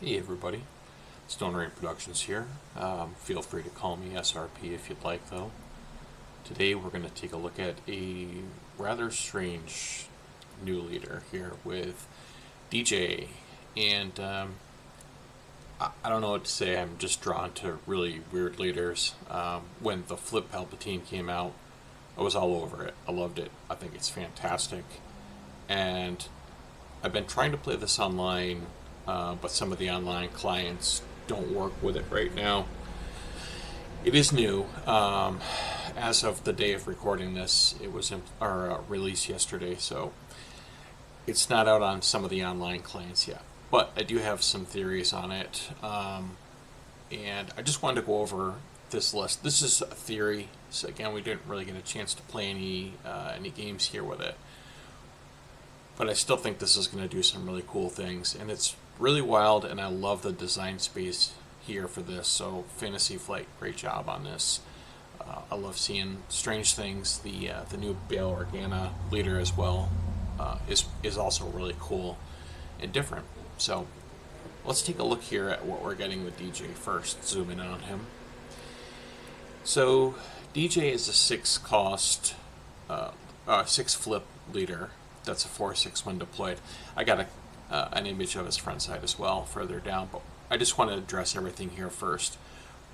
Hey everybody, Stone Rain Productions here. Feel free to call me SRP if you'd like though. Today we're going to take a look at a rather strange new leader here with DJ. And I don't know what to say, I'm just drawn to really weird leaders. When the Flip Palpatine came out, I was all over it. I loved it. I think it's fantastic. And I've been trying to play this online, but some of the online clients don't work with it right now. It is new. As of the day of recording this, it was released yesterday, so it's not out on some of the online clients yet. But I do have some theories on it, and I just wanted to go over this list. This is a theory, so again, we didn't really get a chance to play any games here with it. But I still think this is going to do some really cool things, and it's really wild, and I love the design space here for this. So Fantasy Flight, great job on this. I love seeing strange things. The new Bail Organa leader as well is also really cool and different. So let's take a look here at what we're getting with DJ first. Zoom in on him. So DJ is a 6 cost, 6 flip leader. That's a 4/6 when deployed. I got an image of his front side as well further down, but I just want to address everything here first.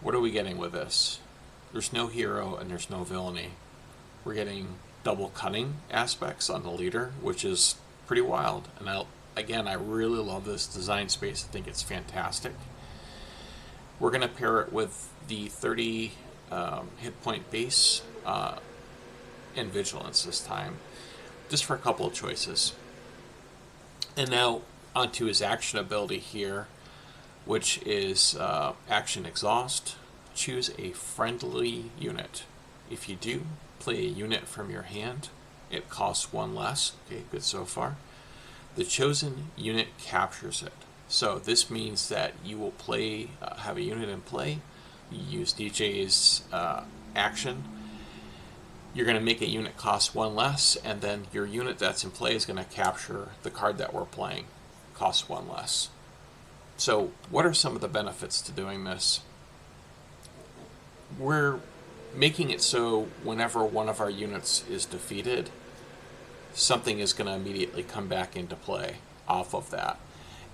What are we getting with this? There's no hero and there's no villainy. We're getting double cutting aspects on the leader, which is pretty wild. And I really love this design space. I think it's fantastic. We're going to pair it with the 30 hit point base and vigilance this time, just for a couple of choices. And now onto his action ability here, which is action exhaust. Choose a friendly unit. If you do, play a unit from your hand. It costs 1 less. Okay, good so far. The chosen unit captures it. So this means that you will play, have a unit in play. You use DJ's action. You're going to make a unit cost 1 less, and then your unit that's in play is going to capture the card that we're playing. Costs 1 less. So what are some of the benefits to doing this? We're making it so whenever one of our units is defeated, something is going to immediately come back into play off of that.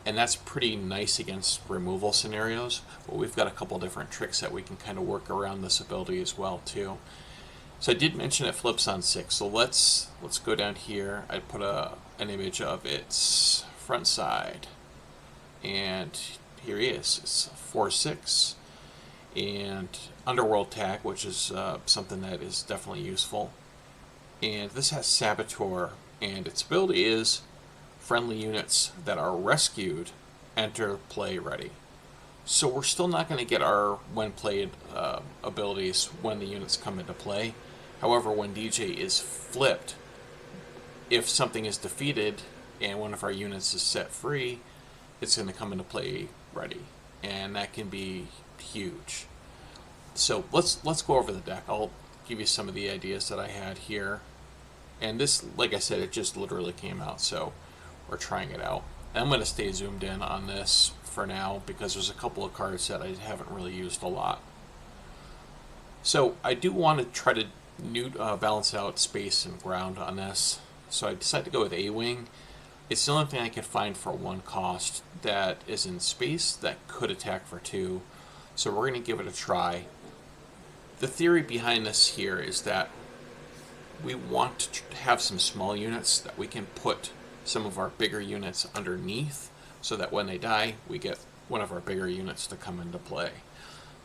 And that's pretty nice against removal scenarios, but we've got a couple different tricks that we can kind of work around this ability as well too. So I did mention it flips on 6, so let's go down here. I put an image of its front side, and here he is. It's 4/6, and Underworld tag, which is something that is definitely useful. And this has Saboteur, and its ability is friendly units that are rescued enter play ready. So we're still not going to get our when played abilities when the units come into play. However, when DJ is flipped, if something is defeated and one of our units is set free, it's going to come into play ready, and that can be huge. So let's go over the deck. I'll give you some of the ideas that I had here, and this, like I said, it just literally came out, so we're trying it out. I'm going to stay zoomed in on this for now because there's a couple of cards that I haven't really used a lot. So I do want to try to balance out space and ground on this. So I decided to go with A-Wing. It's the only thing I could find for 1 cost that is in space that could attack for 2. So we're going to give it a try. The theory behind this here is that we want to have some small units that we can put some of our bigger units underneath, so that when they die, we get one of our bigger units to come into play.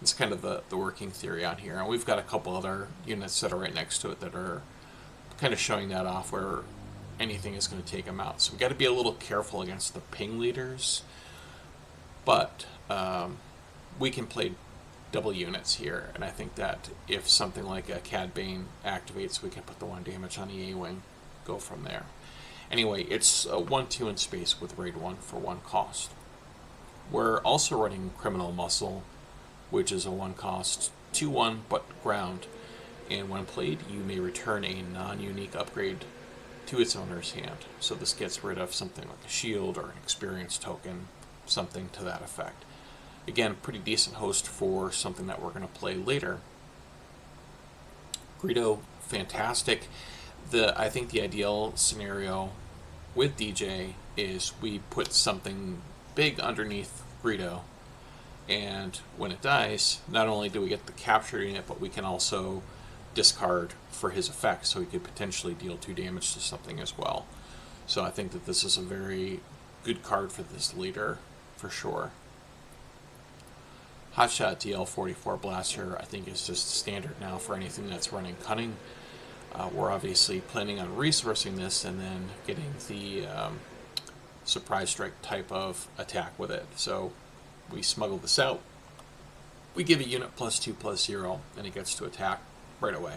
It's kind of the working theory on here. And we've got a couple other units that are right next to it that are kind of showing that off, where anything is going to take them out. So we've got to be a little careful against the ping leaders, but we can play double units here, and I think that if something like a Cad Bane activates, we can put the 1 damage on the A-Wing, go from there. Anyway, it's a 1/2 in space with raid 1 for 1 cost. We're also running Criminal Muscle, which is a 1 cost 2/1 but ground, and when played you may return a non-unique upgrade to its owner's hand. So this gets rid of something like a shield or an experience token something to that effect. Again, pretty decent host for something that we're going to play later. Greedo, fantastic. I think the ideal scenario with DJ is we put something big underneath Greedo, and when it dies, not only do we get the capture unit, but we can also discard for his effect, so he could potentially deal 2 damage to something as well. So I think that this is a very good card for this leader, for sure. Hotshot DL44 Blaster, I think, is just standard now for anything that's running Cunning. We're obviously planning on resourcing this and then getting the Surprise Strike type of attack with it. So we smuggle this out. We give a unit +2/+0, and it gets to attack right away.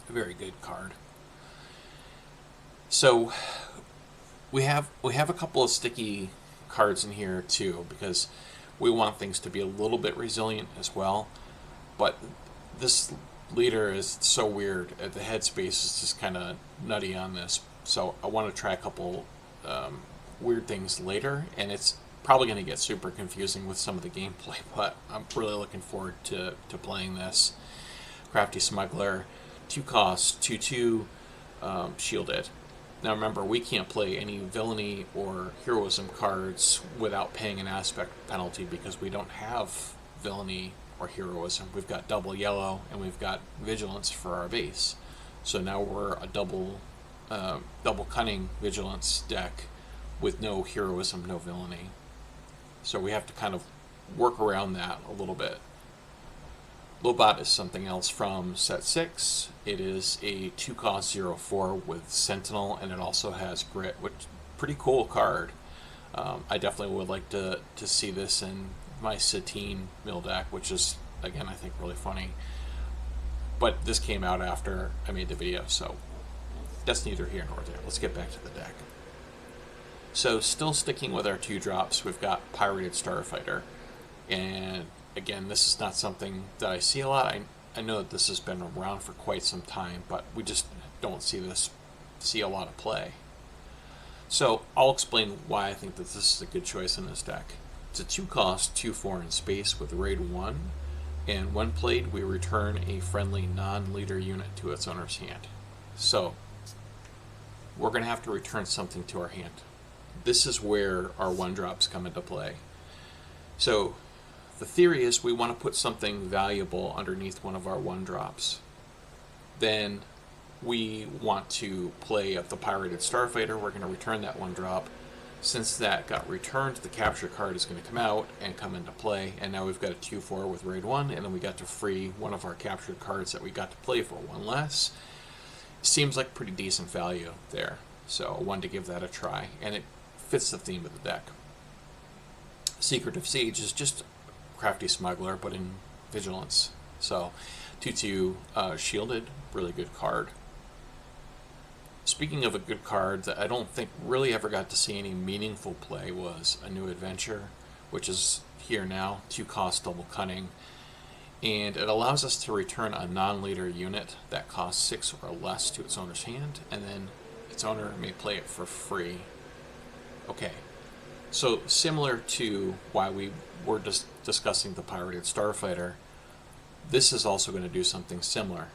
A very good card. So we have a couple of sticky cards in here too, because we want things to be a little bit resilient as well. But this leader is so weird. The headspace is just kind of nutty on this. So I want to try a couple weird things later, and it's probably going to get super confusing with some of the gameplay, but I'm really looking forward to playing this. Crafty Smuggler, 2 costs, 2/2, shielded. Now remember, we can't play any villainy or heroism cards without paying an aspect penalty because we don't have villainy or heroism. We've got double yellow and we've got vigilance for our base. So now we're a double cunning vigilance deck with no heroism, no villainy. So we have to kind of work around that a little bit. Lobot is something else from set 6. It is a 2-cost 0/4 with Sentinel, and it also has Grit, which is a pretty cool card. I definitely would like to see this in my Satine MainDeck, which is, again, I think really funny. But this came out after I made the video, so that's neither here nor there. Let's get back to the deck. So still sticking with our 2-drops, we've got Pirated Starfighter, and again, this is not something that I see a lot. I know that this has been around for quite some time, but we just don't see a lot of play. So I'll explain why I think that this is a good choice in this deck. It's a 2-cost, 2/4 in space with raid 1, and when played, we return a friendly non-leader unit to its owner's hand. So we're going to have to return something to our hand. This is where our 1-drops come into play. So the theory is we want to put something valuable underneath one of our 1-drops. Then we want to play up the Pirated Starfighter. We're going to return that 1-drop. Since that got returned, the capture card is going to come out and come into play. And now we've got a 2/4 with raid 1, and then we got to free one of our captured cards that we got to play for 1 less. Seems like pretty decent value there. So I wanted to give that a try, and it fits the theme of the deck. Secretive Sage is just Crafty Smuggler, but in vigilance. So 2/2 shielded, really good card. Speaking of a good card that I don't think really ever got to see any meaningful play was a new adventure, which is here now, 2-cost double cunning, and it allows us to return a non-leader unit that costs 6 or less to its owner's hand, and then its owner may play it for free. Okay, so similar to why we were just discussing the Pirated Starfighter, this is also going to do something similar.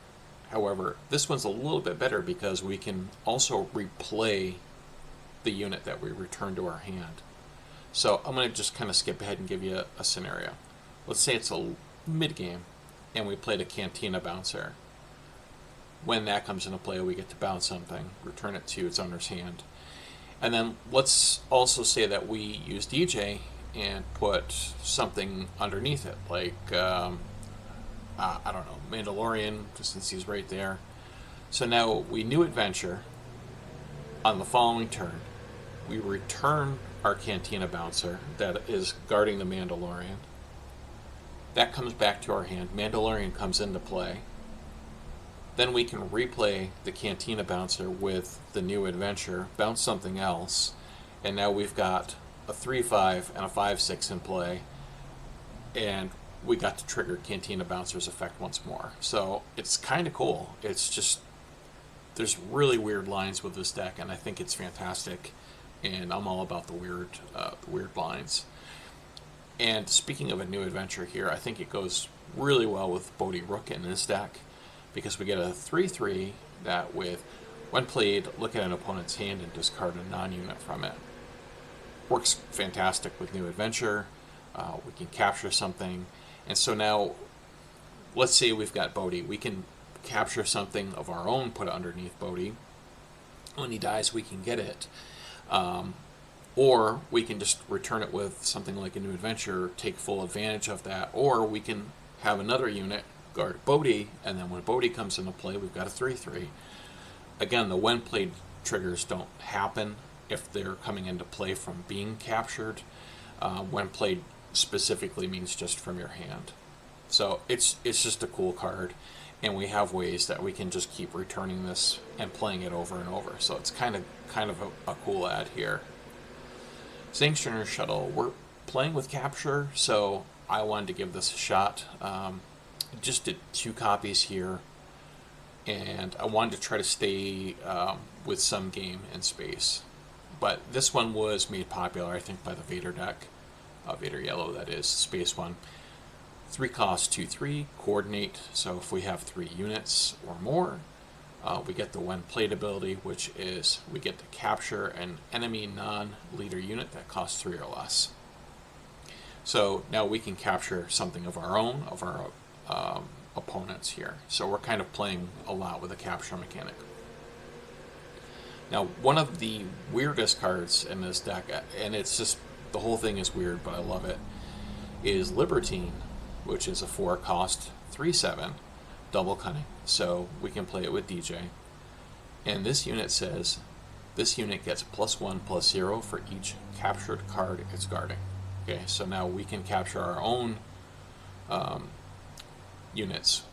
However, this one's a little bit better because we can also replay the unit that we return to our hand. So I'm going to just kind of skip ahead and give you a scenario. Let's say it's a mid-game and we played a Cantina Bouncer. When that comes into play, we get to bounce something, return it to its owner's hand. And then let's also say that we use DJ and put something underneath it, like I don't know, Mandalorian, just since he's right there. So now we new adventure. On the following turn, we return our Cantina Bouncer that is guarding the Mandalorian. That comes back to our hand. Mandalorian comes into play. Then we can replay the Cantina Bouncer with the new adventure, bounce something else, and now we've got a 3/5 and a 5/6 in play, and we got to trigger Cantina Bouncer's effect once more. So it's kind of cool. It's just, there's really weird lines with this deck, and I think it's fantastic and I'm all about the weird lines. And speaking of a new adventure here, I think it goes really well with Bodhi Rook in this deck, because we get a 3/3 that with, when played, look at an opponent's hand and discard a non-unit from it. Works fantastic with new adventure. We can capture something, and so now, let's say we've got Bodhi. We can capture something of our own, put it underneath Bodhi. When he dies, we can get it. Or we can just return it with something like a new adventure, take full advantage of that. Or we can have another unit guard Bodhi, and then when Bodhi comes into play, we've got a 3/3. Again, the when played triggers don't happen if they're coming into play from being captured. When played specifically means just from your hand. So it's just a cool card, and we have ways that we can just keep returning this and playing it over and over. So it's kind of a cool ad here. Sanctuary Shuttle, we're playing with capture, so I wanted to give this a shot. Just did 2 copies here, and I wanted to try to stay with some game and space. But this one was made popular, I think, by the Vader deck. Vader Yellow, that is, space one. 3 cost, 2/3, coordinate, so if we have 3 units or more, we get the when played ability, which is we get to capture an enemy non-leader unit that costs 3 or less. So now we can capture something of our own, of our opponents here. So we're kind of playing a lot with a capture mechanic. Now, one of the weirdest cards in this deck, and it's just, the whole thing is weird, but I love it, is Libertine, which is a 4 cost, 3/7, double cunning. So we can play it with DJ. And this unit says, this unit gets +1/+0 for each captured card it's guarding. Okay, so now we can capture our own units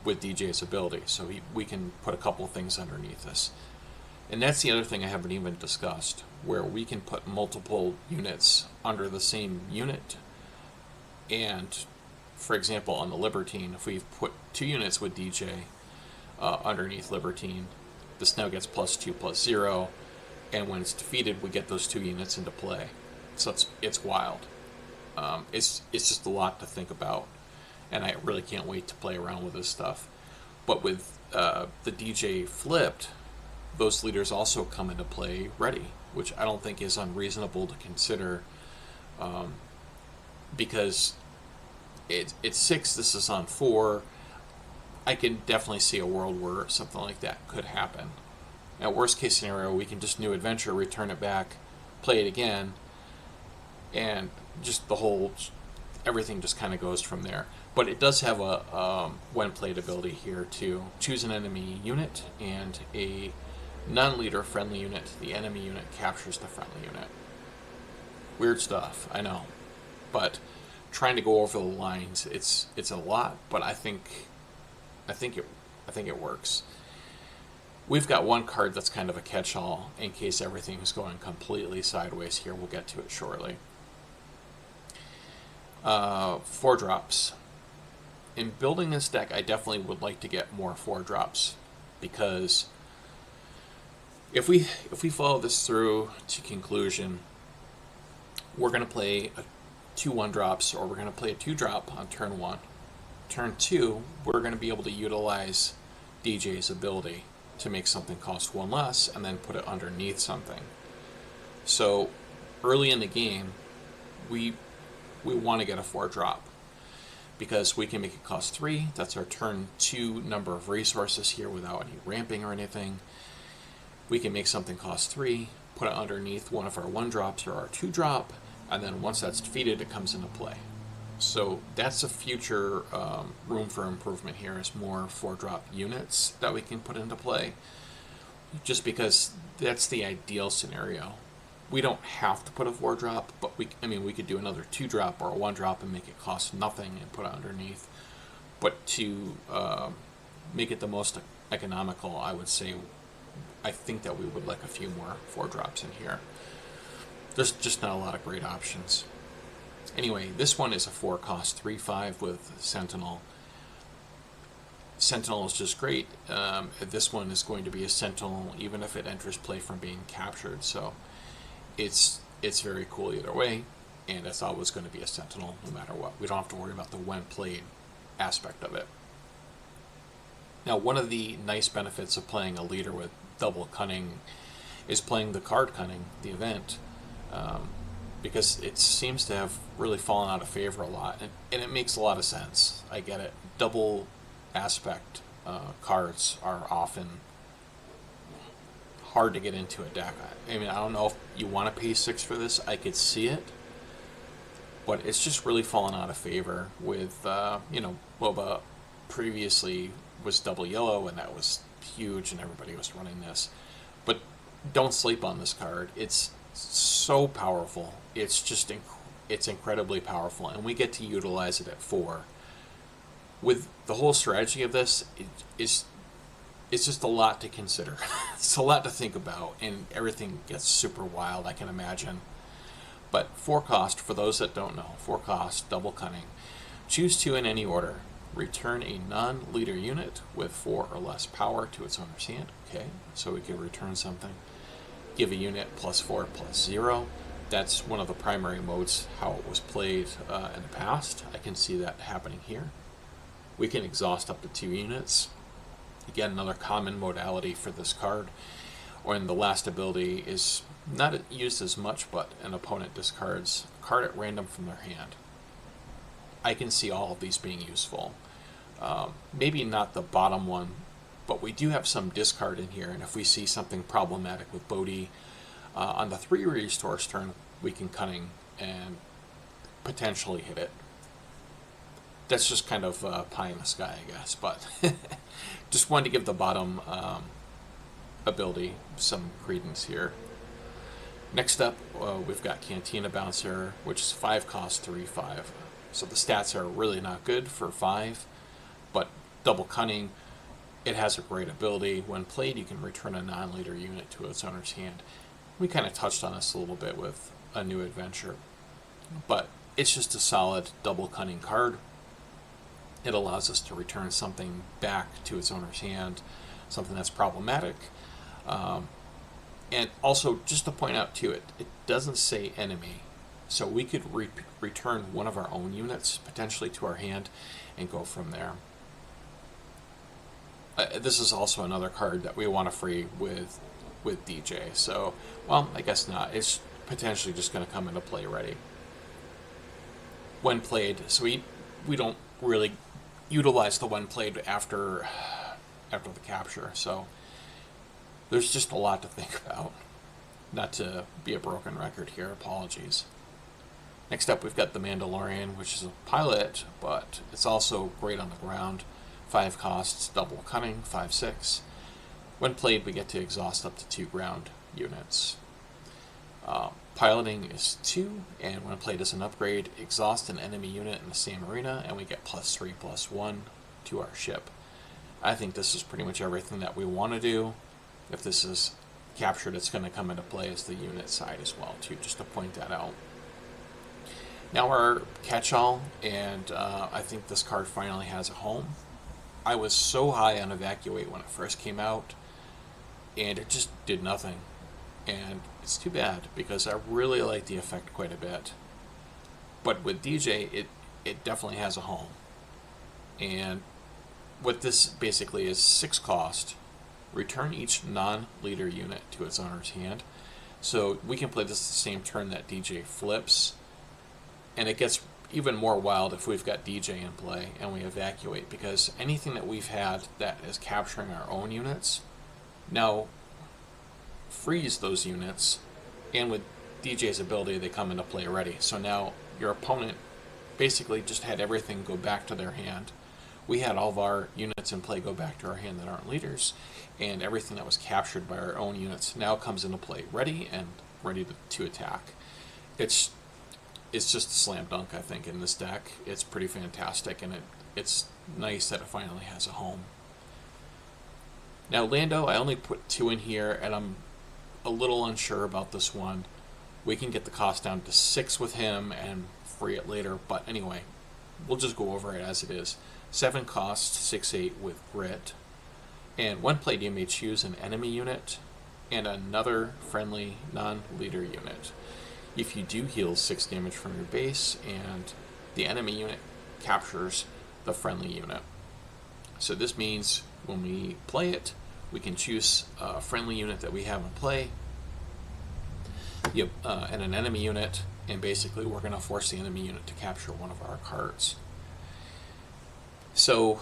with DJ's ability. So we can put a couple things underneath this. And that's the other thing I haven't even discussed, where we can put multiple units under the same unit. And, for example, on the Libertine, if we've put 2 units with DJ underneath Libertine, this now gets +2/+0, and when it's defeated, we get those 2 units into play. So it's wild. It's just a lot to think about, and I really can't wait to play around with this stuff. But with the DJ flipped, those leaders also come into play ready, which I don't think is unreasonable to consider, because it's 6, this is on 4. I can definitely see a world where something like that could happen. Now, worst case scenario, we can just new adventure, return it back, play it again, and just everything just kind of goes from there. But it does have a when played ability here to choose an enemy unit and a non-leader friendly unit. The enemy unit captures the friendly unit. Weird stuff, I know, but trying to go over the lines, it's a lot, but I think it works. We've got one card that's kind of a catch-all in case everything is going completely sideways here. We'll get to it shortly. 4 drops. In building this deck, I definitely would like to get more 4 drops, because if we follow this through to conclusion, we're going to play 2 1-drops, or we're going to play a 2-drop on turn 1. Turn 2, we're going to be able to utilize DJ's ability to make something cost 1 less and then put it underneath something. So early in the game, we want to get a 4-drop, because we can make it cost 3. That's our turn 2 number of resources here without any ramping or anything. We can make something cost 3, put it underneath one of our 1-drops or our 2-drop, and then once that's defeated, it comes into play. So that's a future room for improvement here, is more 4-drop units that we can put into play, just because that's the ideal scenario. We don't have to put a 4-drop, but we could do another 2-drop or a 1-drop and make it cost nothing and put it underneath. But to make it the most economical, I would say, I think that we would like a few more 4-drops in here. There's just not a lot of great options. Anyway, this one is a 4 cost 3/5 with Sentinel. Sentinel is just great. This one is going to be a Sentinel even if it enters play from being captured. So it's very cool either way, and it's always going to be a Sentinel no matter what. We don't have to worry about the when played aspect of it. Now, one of the nice benefits of playing a leader with double cunning is playing the card cunning, the event, because it seems to have really fallen out of favor a lot, and it makes a lot of sense. I get it. Double aspect cards are often hard to get into a deck. I mean, I don't know if you want to pay 6 for this. I could see it, but it's just really fallen out of favor with, Lobot previously was double yellow, and that was huge, and everybody was running this. But don't sleep on this card. It's so powerful. It's just it's incredibly powerful, and we get to utilize it at 4. With the whole strategy of this, it's just a lot to consider. It's a lot to think about, and everything gets super wild, I can imagine. But 4 cost, for those that don't know, 4 cost, double cunning. Choose 2 in any order. Return a non-leader unit with 4 or less power to its owner's hand. Okay, so we can return something. Give a unit +4/+0. That's one of the primary modes how it was played in the past. I can see that happening here. We can exhaust up to 2 units. Again, another common modality for this card. When the last ability is not used as much, but an opponent discards a card at random from their hand. I can see all of these being useful. Maybe not the bottom one, but we do have some discard in here, and if we see something problematic with Bodhi, on the 3 restores turn, we can cunning and potentially hit it. That's just kind of pie in the sky, I guess, but just wanted to give the bottom ability some credence here. Next up, we've got Cantina Bouncer, which is 5 cost, 3/5. So the stats are really not good for 5, but double cunning, it has a great ability. When played, you can return a non-leader unit to its owner's hand. We kind of touched on this a little bit with a new adventure, but it's just a solid double cunning card. It allows us to return something back to its owner's hand, something that's problematic. And also, just to point out too, it doesn't say enemy. So we could return one of our own units, potentially to our hand, and go from there. This is also another card that we want to free with DJ. So, well, I guess not. It's potentially just going to come into play ready. When played, so we don't really utilize the when played after the capture. So there's just a lot to think about. Not to be a broken record here, apologies. Next up, we've got the Mandalorian, which is a pilot, but it's also great on the ground. 5 costs, double cunning, 5/6. When played, we get to exhaust up to 2 ground units. Piloting is 2, and when played as an upgrade, exhaust an enemy unit in the same arena, and we get +3/+1 to our ship. I think this is pretty much everything that we want to do. If this is captured, it's going to come into play as the unit side as well, too, just to point that out. Now our catch-all, and I think this card finally has a home. I was so high on Evacuate when it first came out, and it just did nothing. And it's too bad, because I really like the effect quite a bit. But with DJ, it definitely has a home. And what this basically is 6 cost, return each non-leader unit to its owner's hand. So we can play this the same turn that DJ flips, and it gets even more wild if we've got DJ in play and we evacuate, because anything that we've had that is capturing our own units now freeze those units, and with DJ's ability they come into play already. So now your opponent basically just had everything go back to their hand. We had all of our units in play go back to our hand that aren't leaders, and everything that was captured by our own units now comes into play ready and ready to attack. It's just a slam dunk, I think, in this deck. It's pretty fantastic, and it's nice that it finally has a home. Now Lando, I only put 2 in here, and I'm a little unsure about this one. We can get the cost down to 6 with him and free it later, but anyway, we'll just go over it as it is. 7 costs, 6/8 with grit. And when played, you may choose an enemy unit and another friendly non-leader unit. If you do heal 6 damage from your base, and the enemy unit captures the friendly unit. So this means when we play it, we can choose a friendly unit that we have in play, and an enemy unit, and basically we're going to force the enemy unit to capture one of our cards. So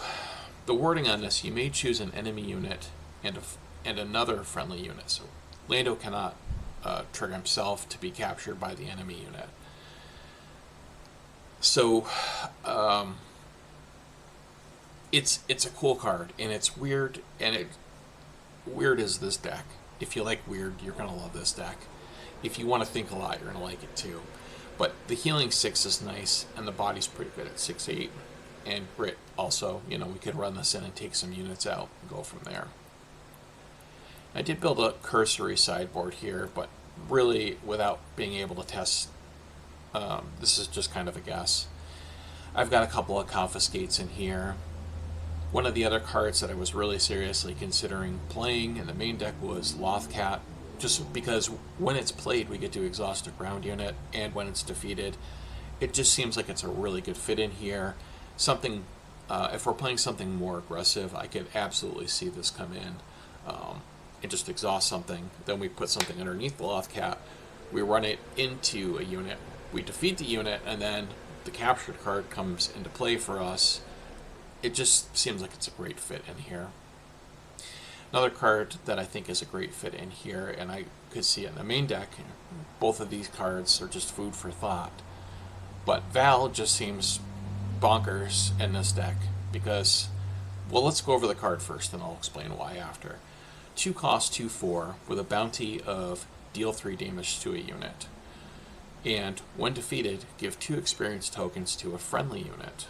the wording on this, you may choose an enemy unit and another friendly unit. So Lando cannot trigger himself to be captured by the enemy unit. So it's a cool card, and it's weird, and weird is this deck. If you like weird, you're going to love this deck. If you want to think a lot, you're going to like it too. But the healing 6 is nice, and the body's pretty good at 6/8. And grit also, we could run this in and take some units out and go from there. I did build a cursory sideboard here, but really without being able to test, this is just kind of a guess. I've got a couple of confiscates in here. One of the other cards that I was really seriously considering playing in the main deck was Lothcat, just because when it's played we get to exhaust a ground unit, and when it's defeated it just seems like it's a really good fit in here. Something, if we're playing something more aggressive, I could absolutely see this come in and just exhaust something. Then we put something underneath the Lothcat, we run it into a unit, we defeat the unit, and then the captured card comes into play for us. It just seems like it's a great fit in here. Another card that I think is a great fit in here, and I could see it in the main deck, both of these cards are just food for thought. But Val just seems bonkers in this deck because, well, let's go over the card first and I'll explain why after. 2 cost, 2/4 with a bounty of deal 3 damage to a unit. And when defeated, give 2 experience tokens to a friendly unit.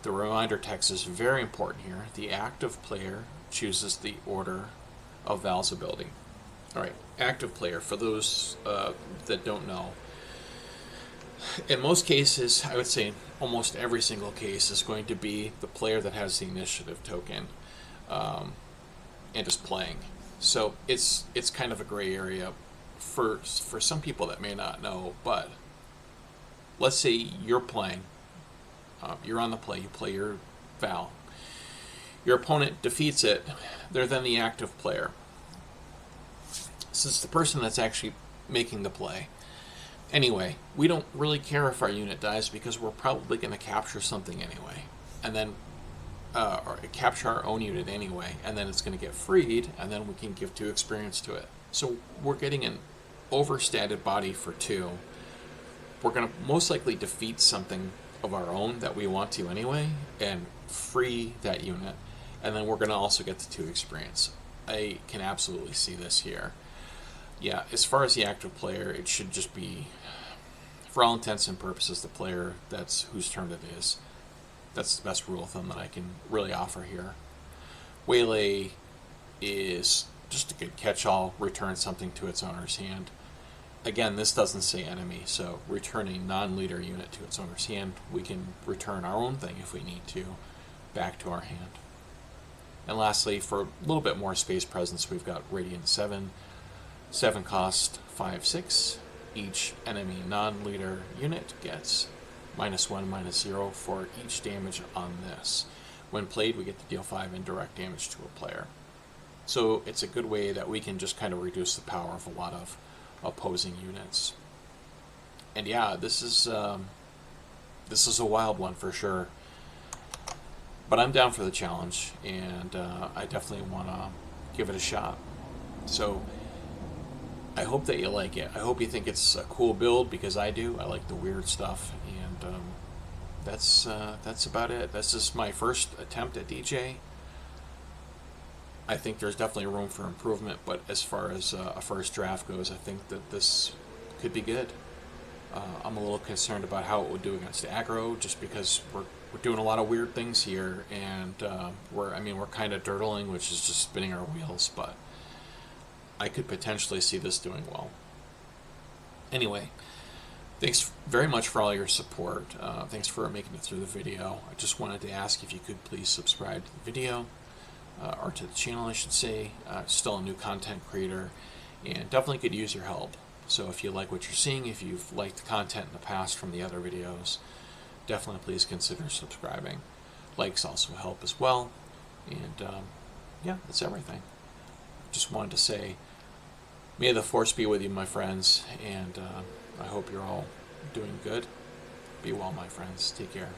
The reminder text is very important here. The active player chooses the order of Val's ability. Alright, active player, for those that don't know. In most cases, I would say almost every single case is going to be the player that has the initiative token and is playing. So it's kind of a gray area for some people that may not know, but let's say you're playing. You're on the play, you play your Val. Your opponent defeats it, they're then the active player. So it's the person that's actually making the play. Anyway, we don't really care if our unit dies because we're probably going to capture something anyway. And then, or capture our own unit anyway, and then it's going to get freed, and then we can give 2 experience to it. So we're getting an overstated body for 2. We're going to most likely defeat something of our own that we want to anyway, and free that unit, and then we're going to also get the 2 experience. I can absolutely see this here. Yeah, as far as the active player, it should just be, for all intents and purposes, the player that's whose turn it is. That's the best rule of thumb that I can really offer here. Waylay is just a good catch-all, return something to its owner's hand. Again, this doesn't say enemy, so return a non-leader unit to its owner's hand. We can return our own thing if we need to, back to our hand. And lastly, for a little bit more space presence, we've got Radiant 7. 7 cost, 5/6. Each enemy non-leader unit gets -1, -0 for each damage on this. When played, we get to deal 5 indirect damage to a player. So it's a good way that we can just kind of reduce the power of a lot of opposing units. And yeah, this is a wild one for sure. But I'm down for the challenge, and I definitely want to give it a shot. So I hope that you like it. I hope you think it's a cool build, because I do. I like the weird stuff, and that's about it. That's just my first attempt at DJ. I think there's definitely room for improvement, but as far as a first draft goes, I think that this could be good. I'm a little concerned about how it would do against aggro, just because we're doing a lot of weird things here, and we're kind of dirtling, which is just spinning our wheels, but I could potentially see this doing well. Anyway, thanks very much for all your support. Thanks for making it through the video. I just wanted to ask if you could please subscribe to the video. or to the channel, I should say. Still a new content creator, and definitely could use your help. So if you like what you're seeing, if you've liked the content in the past from the other videos, definitely please consider subscribing. Likes also help as well. And yeah, that's everything. Just wanted to say, may the force be with you, my friends, and I hope you're all doing good. Be well, my friends. Take care.